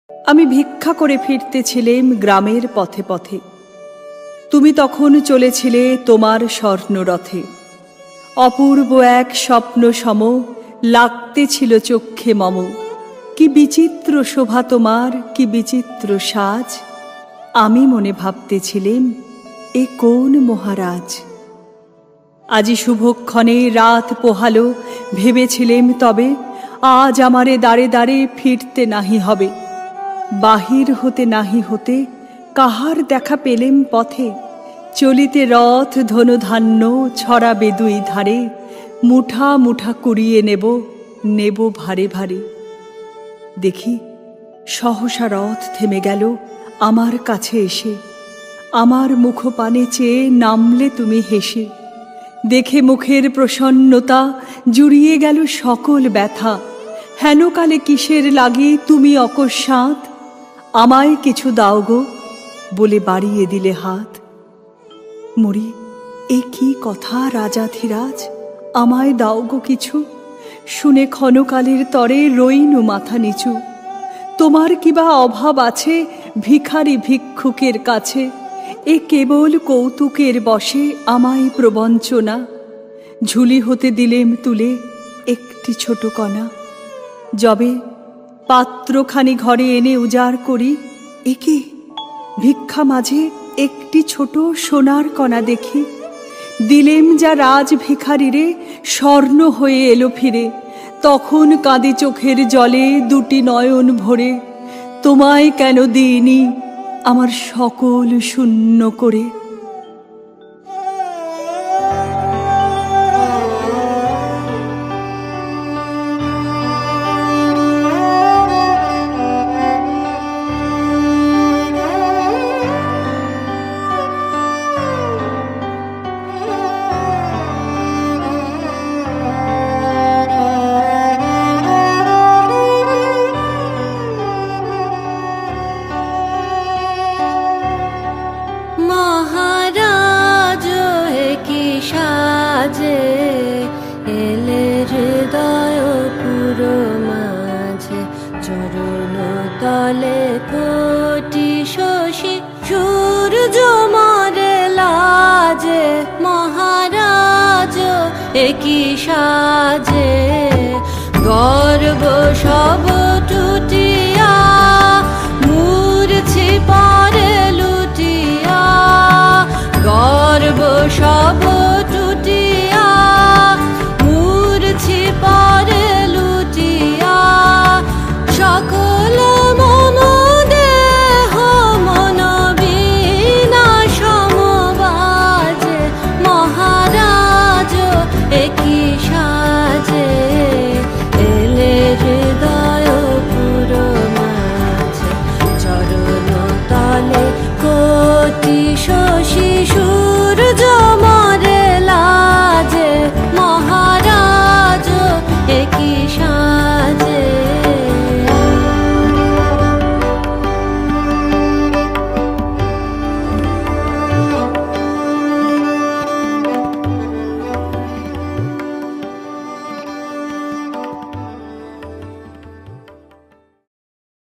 আমি ভিক্ষা করে ফিরতেছিলেম গ্রামের পথে পথে। তুমি তখন চলেছিলে তোমার স্বর্ণরথে। অপূর্ব এক স্বপ্ন সম লাগতেছিল চক্ষে মম। কি বিচিত্র শোভা তোমার, কি বিচিত্র সাজ। আমি মনে ভাবতেছিলেম, এ কোন মহারাজ। আজি শুভক্ষণে রাত পোহালো, ভেবেছিলেম তবে আজ আমারে দাঁড়ে দাঁড়ে ফিরতে নাহি হবে। বাহির হতে নাহি হতে কাহার দেখা পেলেম পথে। চলিতে রথ ধনুধান্য ছড়াবে দুই ধারে। মুঠা মুঠা কুড়িয়ে নেব, নেব ভারে ভারে। দেখি সহসা রথ থেমে গেল আমার কাছে এসে। আমার মুখপানে চেয়ে নামলে তুমি হেসে। দেখে মুখের প্রসন্নতা জুড়িয়ে গেল সকল ব্যথা। হেনকালে কিসের লাগে তুমি অকস্মাৎ, আমায় কিছু দাও গো বলে বাড়িয়ে দিলে হাত। মরি, এ কি কথা রাজাধিরাজ, আমায় দাও গো কিছু। শুনে ক্ষণকালের তরে রইনু মাথা নিচু। তোমার কিবা অভাব আছে ভিখারি ভিক্ষুকের কাছে। এ কেবল কৌতুকের বশে আমায় প্রবঞ্চনা। ঝুলি হতে দিলেম তুলে একটি ছোট কণা। যবে পাত্রখানি ঘরে এনে উজাড় করি, এ কি ভিক্ষা মাঝে একটি ছোট সোনার কণা দেখি। দিলেম যা রাজ ভিখারিরে, স্বর্ণ হয়ে এলো ফিরে। তখন কাঁদে চোখের জলে দুটি নয়ন ভরে। তোমায় কেন দিইনি আমার সকল শূন্য করে। তলে কোটি শশী সূর্য মারে লাজে। মহারাজ একই সাজে গর্ব সব